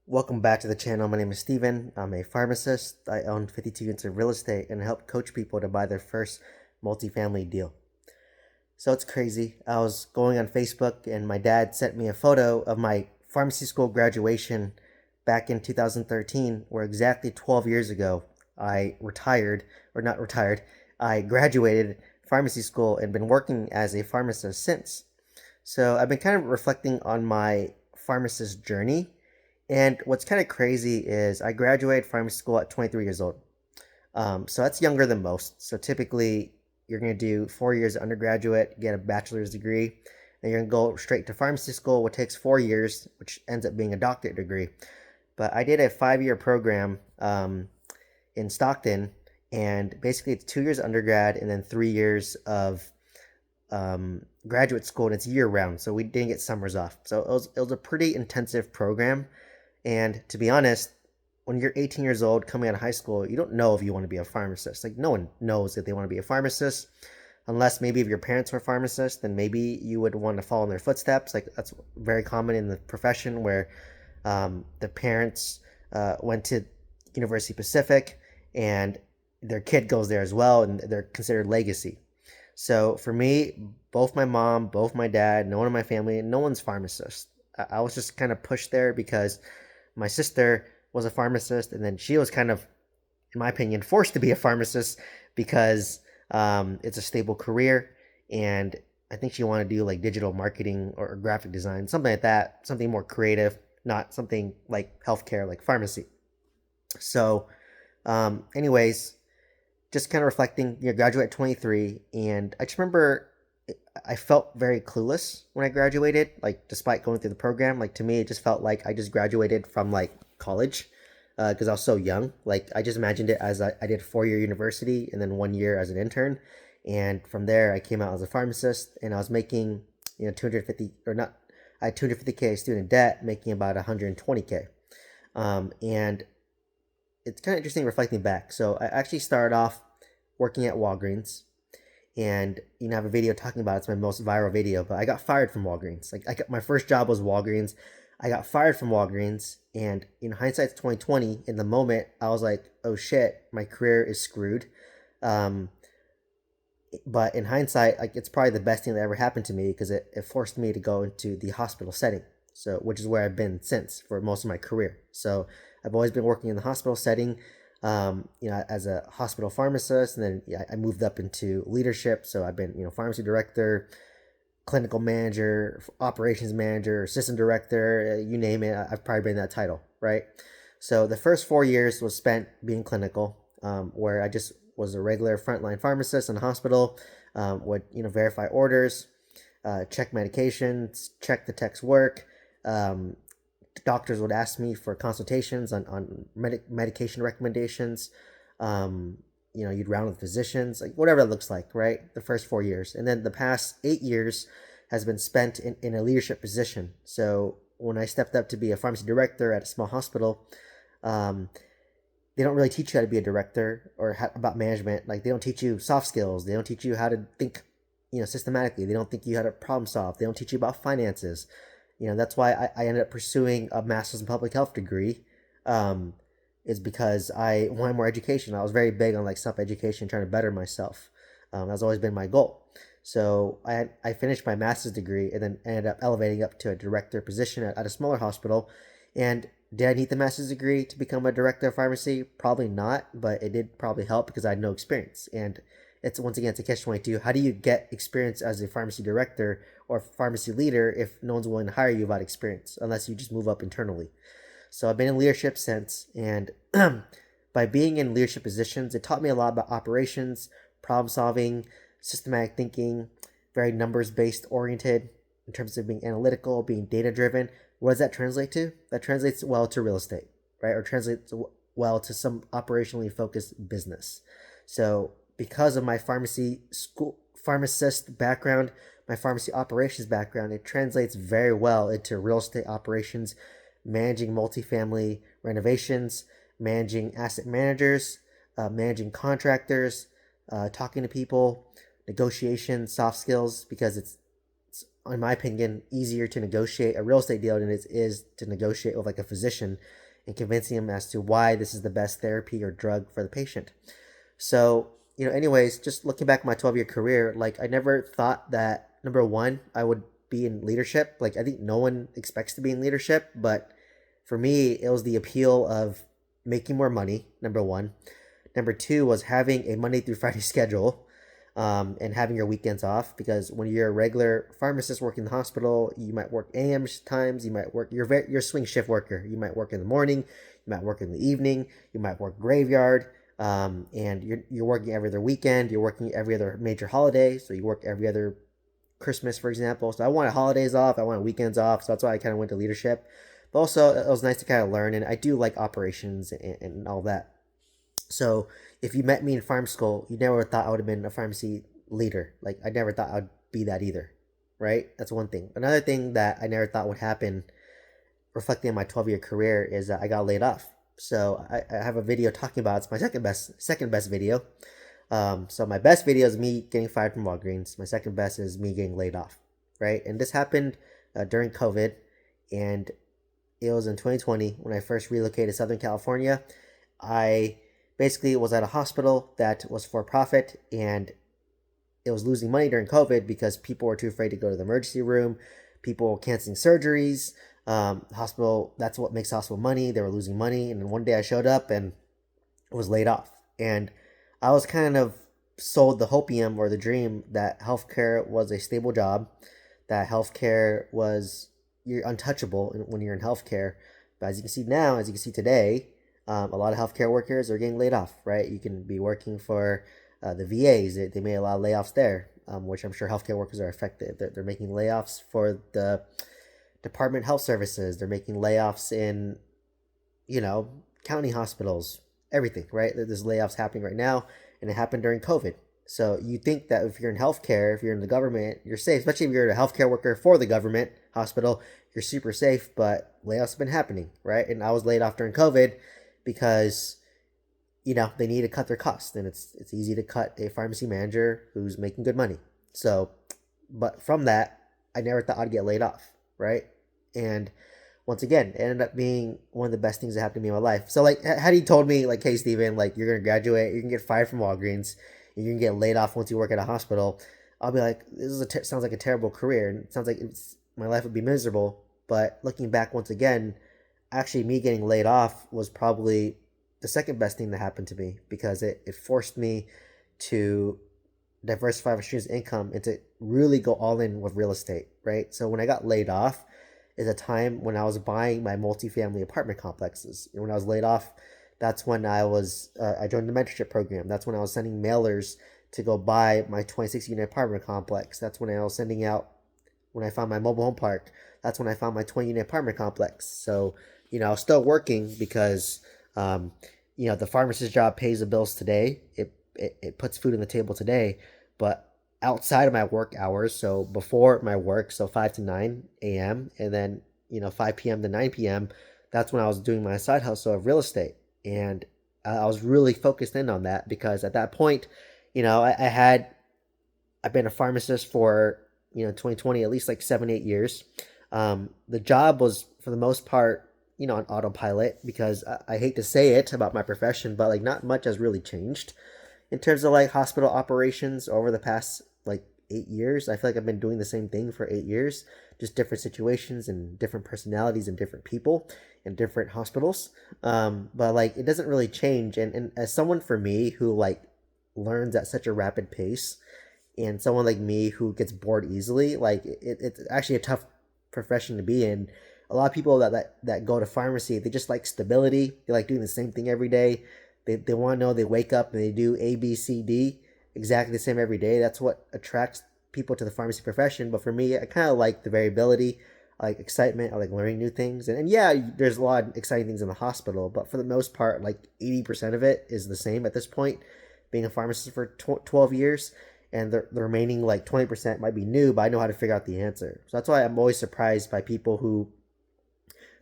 Welcome back to the channel. My name is Steven. I'm a pharmacist. I own 52 units of real estate and help coach people to buy their first multifamily deal. So it's crazy. I was going on Facebook and my dad sent me a photo of my pharmacy school graduation back in 2013, where exactly 12 years ago I retired, or not retired, I graduated pharmacy school and been working as a pharmacist since. So I've been kind of reflecting on my pharmacist journey. And what's kind of crazy is I graduated pharmacy school at 23 years old. So that's younger than most. So typically, you're going to do 4 years of undergraduate, get a bachelor's degree, and you're going to go straight to pharmacy school, which takes 4 years, which ends up being a doctorate degree. But I did a 5 year program in Stockton, and basically it's 2 years undergrad and then 3 years of graduate school, and it's year round. So we didn't get summers off. So it was a pretty intensive program. And to be honest, when you're 18 years old coming out of high school, you don't know if you want to be a pharmacist. Like, no one knows if they want to be a pharmacist, unless maybe if your parents were pharmacists, then maybe you would want to follow in their footsteps. Like, that's very common in the profession where the parents went to University Pacific and their kid goes there as well, and they're considered legacy. So for me, both my mom, both my dad, no one in my family, no one's pharmacist. I was just kind of pushed there because my sister was a pharmacist, and then she was kind of, in my opinion, forced to be a pharmacist because it's a stable career, and I think she wanted to do like digital marketing or graphic design, something like that, something more creative, not something like healthcare, like pharmacy. So, anyways, just kind of reflecting, graduate at 23, and I just remember I felt very clueless when I graduated, like despite going through the program. Like, to me, it just felt like I just graduated from like college because I was so young. Like, I just imagined it as I did 4 year university and then 1 year as an intern, and from there I came out as a pharmacist, and I was making 250, or not, I had 250K student debt, making about 120K, and it's kind of interesting reflecting back. So I actually started off working at Walgreens, and I have a video talking about it. It's my most viral video. But I got fired from Walgreens. Like, my first job was Walgreens. I got fired from Walgreens, and in hindsight's 2020. In the moment, I was like, "Oh shit, my career is screwed." Um, but in hindsight, like, it's probably the best thing that ever happened to me because it forced me to go into the hospital setting. So, which is where I've been since for most of my career. So I've always been working in the hospital setting, as a hospital pharmacist, and then I moved up into leadership. So I've been, pharmacy director, clinical manager, operations manager, assistant director, you name it. I've probably been that title, right? So the first 4 years was spent being clinical, where I just was a regular frontline pharmacist in a hospital, would verify orders, check medications, check the tech's work. Um, Doctors would ask me for consultations on medication recommendations. You'd round with physicians, like whatever that looks like, right? The first 4 years. And then the past 8 years has been spent in a leadership position. So when I stepped up to be a pharmacy director at a small hospital, um, they don't really teach you how to be a director or about management. Like, they don't teach you soft skills. They don't teach you how to think, systematically. They don't teach you how to problem solve. They don't teach you about finances. That's why I ended up pursuing a master's in public health degree, is because I wanted more education. I was very big on like self-education, trying to better myself. That's always been my goal. So I finished my master's degree and then ended up elevating up to a director position at a smaller hospital. And did I need the master's degree to become a director of pharmacy? Probably not, but it did probably help because I had no experience. And it's, once again, it's a catch-22. How do you get experience as a pharmacy director or pharmacy leader if no one's willing to hire you without experience, unless you just move up internally? So I've been in leadership since, and by being in leadership positions, it taught me a lot about operations, problem solving, systematic thinking, very numbers based oriented in terms of being analytical, being data driven. What does that translate to? That translates well to real estate, right? Or translates well to some operationally focused business. So because of my pharmacist background, my pharmacy operations background, it translates very well into real estate operations, managing multifamily renovations, managing asset managers, managing contractors, talking to people, negotiation, soft skills, because it's in my opinion, easier to negotiate a real estate deal than it is to negotiate with like a physician and convincing them as to why this is the best therapy or drug for the patient. So, anyways, just looking back at my 12-year career, like I never thought that, number one, I would be in leadership. Like I think no one expects to be in leadership, but for me, it was the appeal of making more money, number one. Number two was having a Monday through Friday schedule, and having your weekends off, because when you're a regular pharmacist working in the hospital, you might work AM times, you might work, you're a swing shift worker. You might work in the morning, you might work in the evening, you might work graveyard, and you're working every other weekend, you're working every other major holiday, so you work every other Christmas, for example. So I wanted holidays off, I wanted weekends off, so that's why I kind of went to leadership. But also, it was nice to kind of learn, and I do like operations and all that. So if you met me in farm school, you never thought I would have been a pharmacy leader. Like I never thought I'd be that either, right? That's one thing. Another thing that I never thought would happen, reflecting on my 12-year career, is that I got laid off. So I have a video talking about it. It's my second best video. So my best video is me getting fired from Walgreens. My second best is me getting laid off, right? And this happened during COVID, and it was in 2020 when I first relocated to Southern California. I basically was at a hospital that was for profit, and it was losing money during COVID because people were too afraid to go to the emergency room. People were canceling surgeries. Hospital, that's what makes hospital money. They were losing money. And then one day I showed up and was laid off. And I was kind of sold the hopium or the dream that healthcare was a stable job, that healthcare was, you're untouchable when you're in healthcare. But as you can see now, as you can see today, a lot of healthcare workers are getting laid off, right? You can be working for the VAs. They made a lot of layoffs there, which I'm sure healthcare workers are affected. They're making layoffs for the Department of Health Services. They're making layoffs in, county hospitals, everything, right? There's layoffs happening right now, and it happened during COVID. So you think that if you're in healthcare, if you're in the government, you're safe, especially if you're a healthcare worker for the government hospital, you're super safe, but layoffs have been happening, right? And I was laid off during COVID because they need to cut their costs, and it's easy to cut a pharmacy manager who's making good money. So, but from that, I never thought I'd get laid off, right? And once again, it ended up being one of the best things that happened to me in my life. So like, had he told me like, hey Steven, like you're gonna graduate, you can get fired from Walgreens, and you can get laid off once you work at a hospital, I'll be like, this is sounds like a terrible career, and it sounds like my life would be miserable. But looking back once again, actually me getting laid off was probably the second best thing that happened to me, because it forced me to diversify my streams of income and to really go all in with real estate, right? So when I got laid off is a time when I was buying my multifamily apartment complexes. And when I was laid off, that's when I joined the mentorship program. That's when I was sending mailers to go buy my 26 unit apartment complex. That's when I was sending out, when I found my mobile home park. That's when I found my 20 unit apartment complex. So, I was still working because, the pharmacist job pays the bills today. It puts food on the table today. But outside of my work hours, so before my work, so 5 to 9 a.m., and then, 5 p.m. to 9 p.m., that's when I was doing my side hustle of real estate. And I was really focused in on that because at that point, I've been a pharmacist for, 2020, at least like 7-8 years. The job was, for the most part, on autopilot, because I hate to say it about my profession, but like not much has really changed in terms of like hospital operations over the past like 8 years. I feel like I've been doing the same thing for 8 years, just different situations and different personalities and different people in different hospitals. But like it doesn't really change. And as someone for me who like learns at such a rapid pace, and someone like me who gets bored easily, like it's actually a tough profession to be in. A lot of people that go to pharmacy, they just like stability. They like doing the same thing every day. They want to know, they wake up and they do A, B, C, D exactly the same every day. That's what attracts people to the pharmacy profession. But for me, I kind of like the variability. I like excitement. I like learning new things. And yeah, there's a lot of exciting things in the hospital, but for the most part, like 80% of it is the same at this point, being a pharmacist for 12 years. And the remaining like 20% might be new, but I know how to figure out the answer. So that's why I'm always surprised by people who,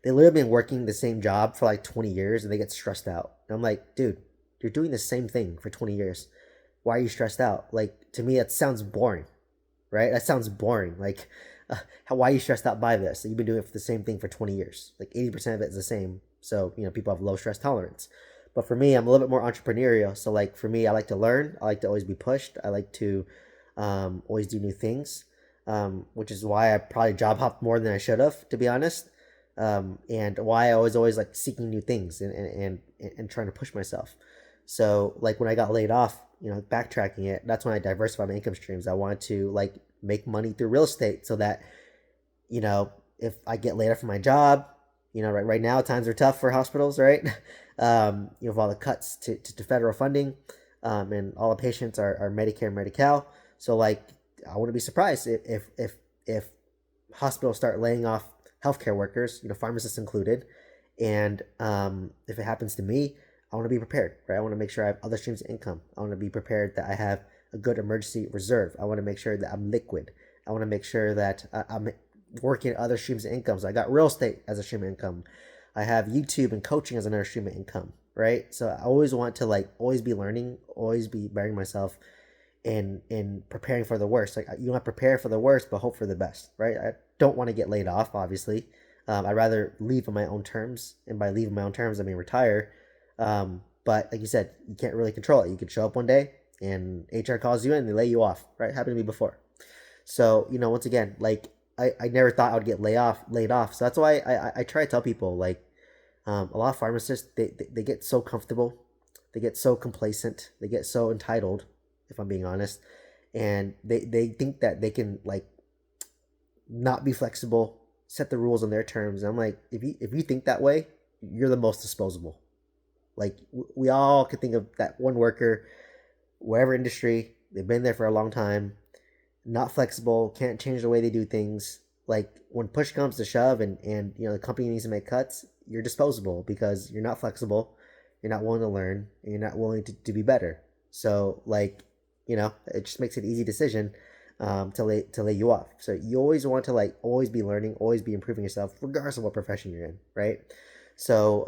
they literally been working the same job for like 20 years and they get stressed out. And I'm like, dude, you're doing the same thing for 20 years. Why are you stressed out? Like, to me, that sounds boring, right? That sounds boring. Like, why are you stressed out by this? You've been doing it for the same thing for 20 years. Like 80% of it is the same. So, people have low stress tolerance. But for me, I'm a little bit more entrepreneurial. So, like, for me, I like to learn. I like to always be pushed. I like to always do new things, which is why I probably job hopped more than I should have, to be honest. And why I was always like seeking new things and trying to push myself. So, like, when I got laid off, backtracking it, that's when I diversified my income streams. I wanted to like make money through real estate so that, if I get laid off from my job, right now times are tough for hospitals, right? With all the cuts to federal funding, and all the patients are Medicare and Medi-Cal. So, like, I wouldn't be surprised if hospitals start laying off healthcare workers, pharmacists included. And if it happens to me, I want to be prepared, right? I want to make sure I have other streams of income. I want to be prepared that I have a good emergency reserve. I want to make sure that I'm liquid. I want to make sure that I'm working other streams of income. So I got real estate as a stream of income. I have YouTube and coaching as another stream of income, right? So I always want to like always be learning, always be bettering myself, and preparing for the worst. Like, you want to prepare for the worst, but hope for the best, right? I don't want to get laid off, obviously. I'd rather leave on my own terms, and by leave on my own terms, I mean retire. But like you said, you can't really control it. You could show up one day and HR calls you in and they lay you off, right? Happened to me before. So, once again, like, I never thought I would get laid off. So that's why I try to tell people, like, a lot of pharmacists, they get so comfortable, they get so complacent, they get so entitled, if I'm being honest, and they think that they can like not be flexible, set the rules on their terms. And I'm like, if you think that way, you're the most disposable. Like, we all could think of that one worker, whatever industry, they've been there for a long time, not flexible, can't change the way they do things. Like, when push comes to shove and the company needs to make cuts, you're disposable because you're not flexible, you're not willing to learn, and you're not willing to be better. So, like, it just makes it an easy decision to lay you off. So you always want to like always be learning, always be improving yourself, regardless of what profession you're in, right? So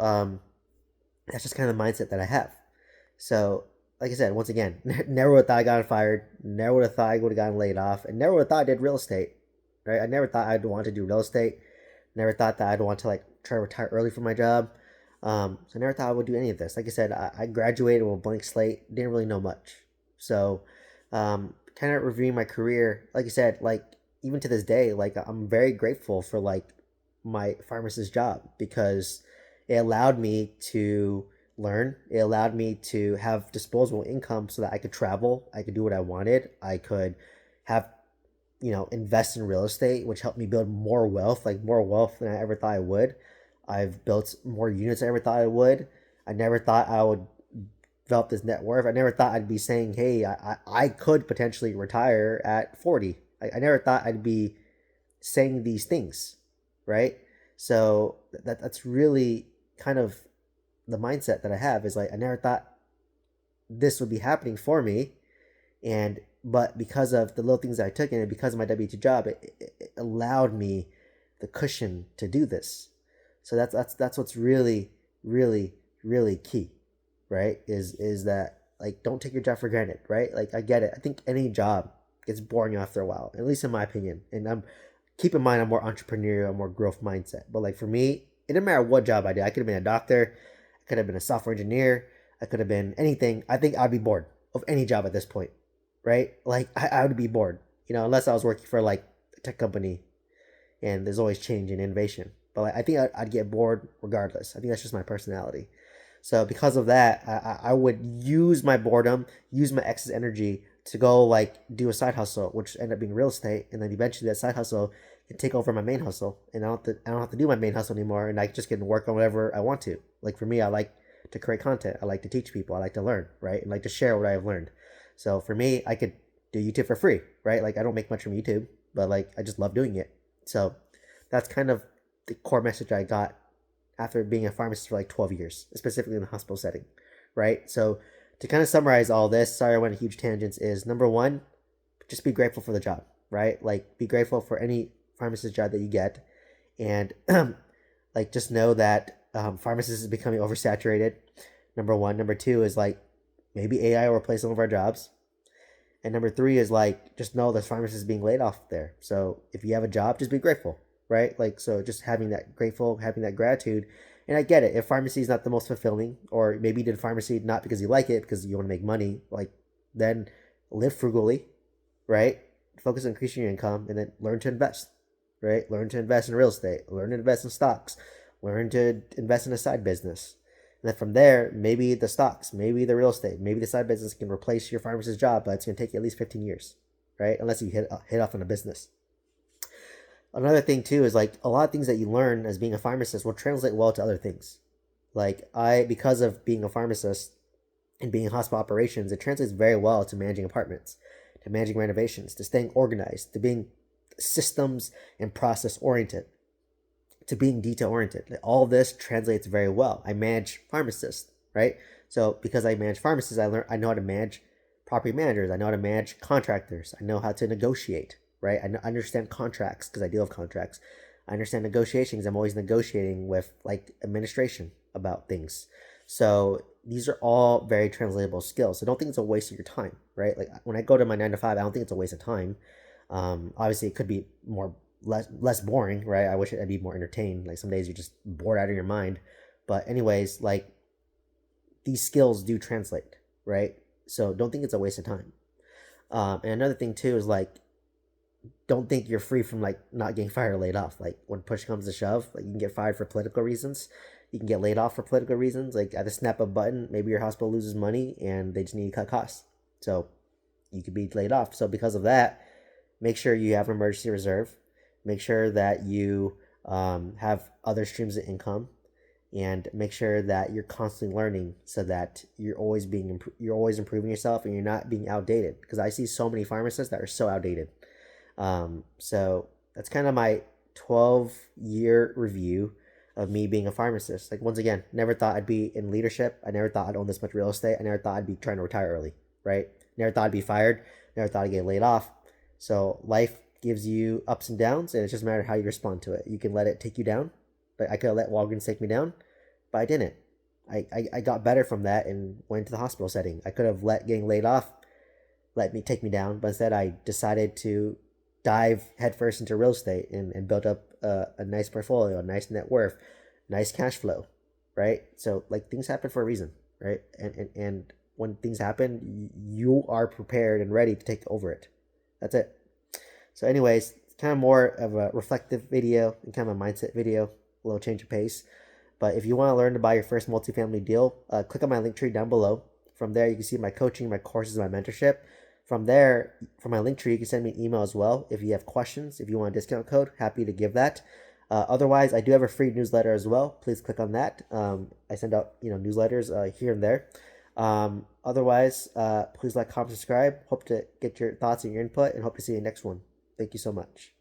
that's just kind of the mindset that I have. So, like I said, once again, never would have thought I got fired, never would have thought I would have gotten laid off, and never would have thought I did real estate, right? I never thought I'd want to do real estate, never thought that I'd want to like try to retire early from my job. So I never thought I would do any of this. Like I said, I graduated with a blank slate, didn't really know much. So kind of reviewing my career, like I said, like, even to this day, like, I'm very grateful for like my pharmacist job because it allowed me to learn. It allowed me to have disposable income so that I could travel, I could do what I wanted, I could have, invest in real estate, which helped me build more wealth, like more wealth than I ever thought I would. I've built more units than I ever thought I would. I never thought I would develop this net worth. I never thought I'd be saying, hey, I could potentially retire at 40. I never thought I'd be saying these things, right? So that's really kind of the mindset that I have, is like, I never thought this would be happening for me. But because of the little things that I took in, and because of my W2 job, it allowed me the cushion to do this. So that's what's really, really, really key, right? Is that, like, don't take your job for granted, right? Like, I get it. I think any job gets boring after a while, at least in my opinion. And keep in mind, I'm more entrepreneurial, more growth mindset. But like, for me, it didn't matter what job I did. I could have been a doctor, I could have been a software engineer, I could have been anything. I think I'd be bored of any job at this point, right? Like, I would be bored, unless I was working for like a tech company, and there's always change and innovation. But like, I think I'd get bored regardless. I think that's just my personality. So because of that, I would use my boredom, use my excess energy to go like do a side hustle, which ended up being real estate, and then eventually that side hustle can take over my main hustle, and I don't have to do my main hustle anymore, and I just can work on whatever I want to. Like, for me, I like to create content, I like to teach people, I like to learn, right, and like to share what I have learned. So for me, I could do YouTube for free, right? Like, I don't make much from YouTube, but like, I just love doing it. So that's kind of the core message I got after being a pharmacist for like 12 years, specifically in the hospital setting, right? So to kind of summarize all this, sorry I went on huge tangents, is number one, just be grateful for the job, right? Like, be grateful for any pharmacist job that you get. And like, just know that pharmacists is becoming oversaturated, number one. Number two is like, maybe AI will replace some of our jobs. And number three is like, just know there's pharmacists being laid off there. So if you have a job, just be grateful, right? Like, so just having that grateful, having that gratitude. And I get it. If pharmacy is not the most fulfilling, or maybe you did pharmacy not because you like it, because you want to make money, like, then live frugally, right? Focus on increasing your income, and then learn to invest, right? Learn to invest in real estate, learn to invest in stocks, learn to invest in a side business. And then from there, maybe the stocks, maybe the real estate, maybe the side business can replace your pharmacist job, but it's going to take you at least 15 years, right? Unless you hit off on a business. Another thing too is like a lot of things that you learn as being a pharmacist will translate well to other things. Like because of being a pharmacist and being in hospital operations, it translates very well to managing apartments, to managing renovations, to staying organized, to being systems and process oriented, to being detail oriented. All this translates very well. I manage pharmacists, right? So because I manage pharmacists, I know how to manage property managers. I know how to manage contractors. I know how to negotiate, right? I understand contracts because I deal with contracts. I understand negotiations. I'm always negotiating with like administration about things. So these are all very translatable skills. So don't think it's a waste of your time, right? Like when I go to my 9 to 5, I don't think it's a waste of time. Obviously, it could be less boring, right? I wish I'd be more entertained. Like some days you're just bored out of your mind. But anyways, like these skills do translate, right? So don't think it's a waste of time. And another thing too is like, don't think you're free from like not getting fired or laid off. Like when push comes to shove, like you can get fired for political reasons. You can get laid off for political reasons. Like at the snap of a button, maybe your hospital loses money and they just need to cut costs. So you could be laid off. So because of that, make sure you have an emergency reserve. Make sure that you have other streams of income, and make sure that you're constantly learning so that you're always improving yourself and you're not being outdated. Because I see so many pharmacists that are so outdated. So that's kind of my 12-year review of me being a pharmacist. Like once again, never thought I'd be in leadership. I never thought I'd own this much real estate. I never thought I'd be trying to retire early, right? Never thought I'd be fired. Never thought I'd get laid off. So life gives you ups and downs, and it's just a matter of how you respond to it. You can let it take you down. But I could have let Walgreens take me down, but I didn't. I got better from that and went into the hospital setting. I could have let getting laid off let me take me down, but instead I decided to dive headfirst into real estate and build up a nice portfolio, a nice net worth, nice cash flow, right? So like things happen for a reason, right? And when things happen, you are prepared and ready to take over it. That's it. So anyways, kind of more of a reflective video and kind of a mindset video, a little change of pace. But if you want to learn to buy your first multifamily deal, click on my link tree down below. From there, you can see my coaching, my courses, my mentorship. From there, from my link tree, you can send me an email as well. If you have questions, if you want a discount code, happy to give that. Otherwise, I do have a free newsletter as well. Please click on that. I send out newsletters here and there. Otherwise, please like, comment, subscribe. Hope to get your thoughts and your input, and hope to see you next one. Thank you so much.